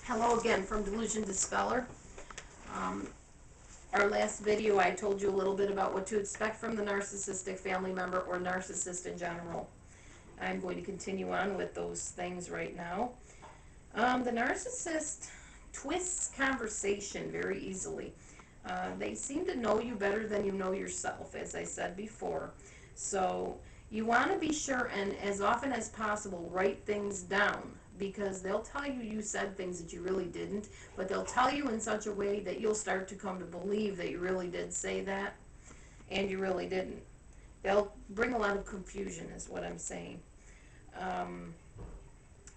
Hello again from Delusion Dispeller. Um, our last video I told you a little bit about what to expect from the narcissistic family member or narcissist in general. I'm going to continue on with those things right now. The narcissist twists conversation very easily. They seem to know you better than you know yourself, as I said before. So you want to be sure and as often as possible write things down, because they'll tell you you said things that you really didn't, but they'll tell you in such a way that you'll start to come to believe that you really did say that and you really didn't. They'll bring a lot of confusion is what I'm saying. Um,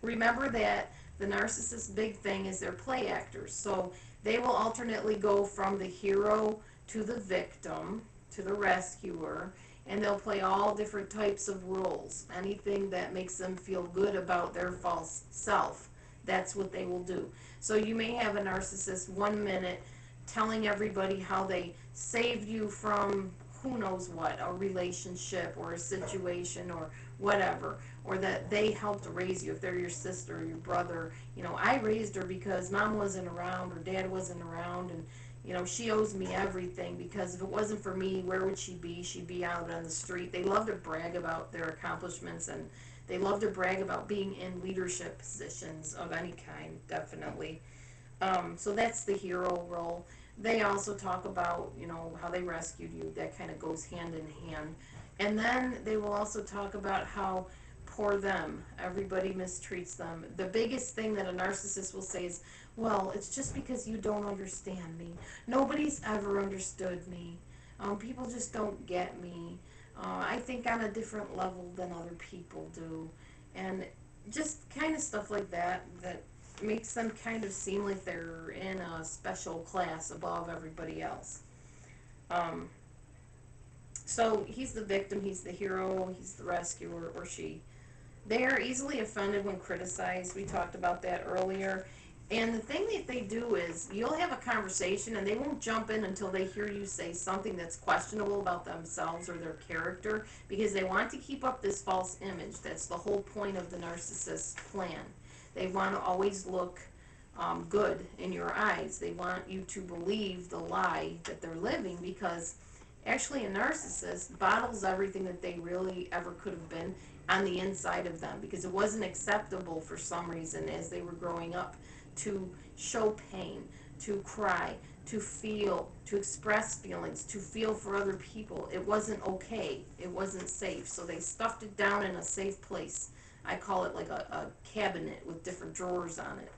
Remember that the narcissist's big thing is they're play actors. So they will alternately go from the hero to the victim to the rescuer, and they'll play all different types of roles. Anything that makes them feel good about their false self, that's what they will do. So you may have a narcissist 1 minute telling everybody how they saved you from who knows what, a relationship or a situation or whatever, or that they helped raise you. If they're your sister or your brother, I raised her because mom wasn't around or dad wasn't around, and she owes me everything, because if it wasn't for me, where would she be? She'd be out on the street. They love to brag about their accomplishments, and they love to brag about being in leadership positions of any kind, definitely. So that's the hero role. They also talk about, how they rescued you. That kind of goes hand in hand. And then they will also talk about how poor them. Everybody mistreats them. The biggest thing that a narcissist will say is, well, it's just because you don't understand me. Nobody's ever understood me. People just don't get me. I think on a different level than other people do. And just kind of stuff like that makes them kind of seem like they're in a special class above everybody else. Um, so he's the victim, he's the hero, he's the rescuer, or she. They are easily offended when criticized. We talked about that earlier. And the thing that they do is you'll have a conversation and they won't jump in until they hear you say something that's questionable about themselves or their character, because they want to keep up this false image. That's the whole point of the narcissist's plan. They want to always look good in your eyes. They want you to believe the lie that they're living, because actually a narcissist bottles everything that they really ever could have been on the inside of them, because it wasn't acceptable for some reason as they were growing up to show pain, to cry, to feel, to express feelings, to feel for other people. It wasn't okay. It wasn't safe. So they stuffed it down in a safe place. I call it like a cabinet with different drawers on it.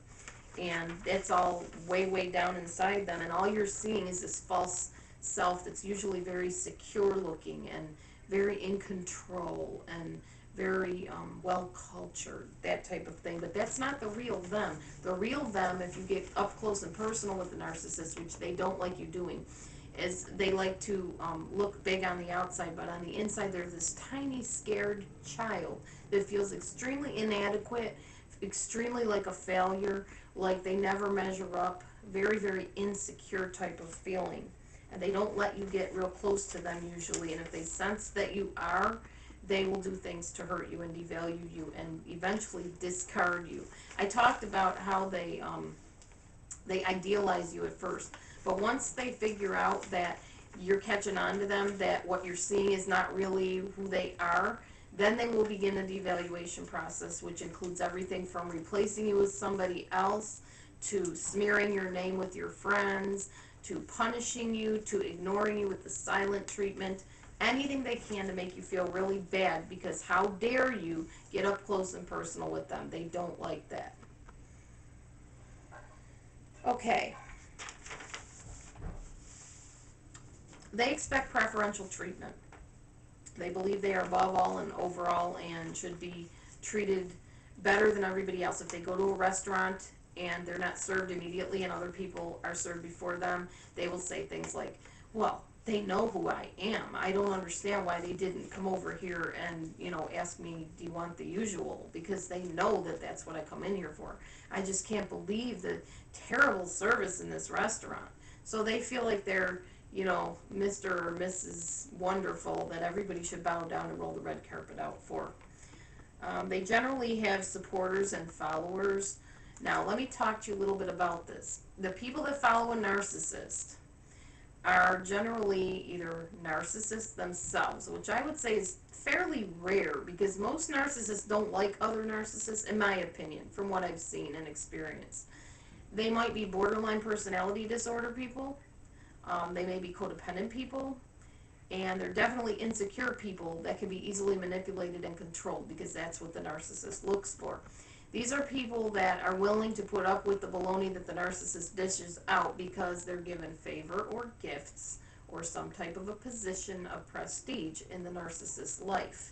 And it's all way, way down inside them. And all you're seeing is this false self that's usually very secure looking and very in control and very well cultured, that type of thing. But that's not the real them. The real them, if you get up close and personal with the narcissist, which they don't like you doing, is they like to look big on the outside, but on the inside they're this tiny scared child that feels extremely inadequate, extremely like a failure, like they never measure up, very, very insecure type of feeling. And they don't let you get real close to them usually, and if they sense that you are, they will do things to hurt you and devalue you and eventually discard you. I talked about how they idealize you at first, but once they figure out that you're catching on to them, that what you're seeing is not really who they are, then they will begin a devaluation process, which includes everything from replacing you with somebody else, to smearing your name with your friends, to punishing you, to ignoring you with the silent treatment. Anything they can to make you feel really bad, because how dare you get up close and personal with them. They don't like that. Okay. They expect preferential treatment. They believe they are above all and over all and should be treated better than everybody else. If they go to a restaurant and they're not served immediately and other people are served before them, they will say things like, well, they know who I am. I don't understand why they didn't come over here and, ask me, do you want the usual? Because they know that that's what I come in here for. I just can't believe the terrible service in this restaurant. So they feel like they're, Mr. or Mrs. Wonderful, that everybody should bow down and roll the red carpet out for. They generally have supporters and followers. Now, let me talk to you a little bit about this. The people that follow a narcissist are generally either narcissists themselves, which I would say is fairly rare because most narcissists don't like other narcissists, in my opinion, from what I've seen and experienced. They might be borderline personality disorder people, they may be codependent people, and they're definitely insecure people that can be easily manipulated and controlled because that's what the narcissist looks for. These are people that are willing to put up with the baloney that the narcissist dishes out because they're given favor or gifts or some type of a position of prestige in the narcissist's life.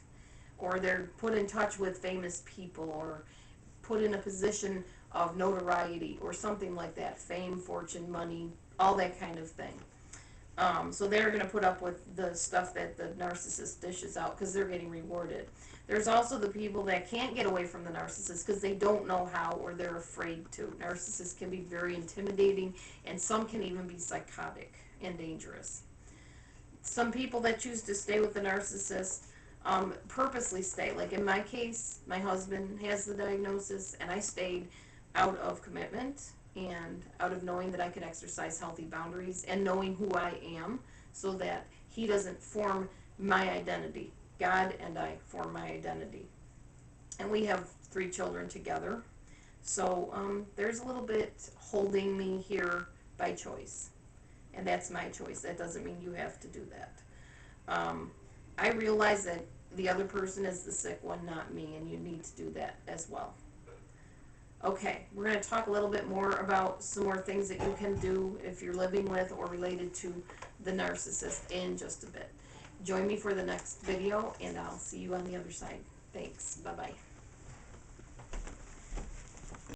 Or they're put in touch with famous people or put in a position of notoriety or something like that. Fame, fortune, money, all that kind of thing. So they're going to put up with the stuff that the narcissist dishes out because they're getting rewarded. There's also the people that can't get away from the narcissist because they don't know how or they're afraid to. Narcissists can be very intimidating and some can even be psychotic and dangerous. Some people that choose to stay with the narcissist purposely stay. Like in my case, my husband has the diagnosis and I stayed out of commitment and out of knowing that I could exercise healthy boundaries and knowing who I am so that he doesn't form my identity. God and I form my identity. And we have 3 children together. So there's a little bit holding me here by choice. And that's my choice. That doesn't mean you have to do that. I realize that the other person is the sick one, not me, and you need to do that as well. Okay, we're going to talk a little bit more about some more things that you can do if you're living with or related to the narcissist in just a bit. Join me for the next video, and I'll see you on the other side. Thanks. Bye-bye.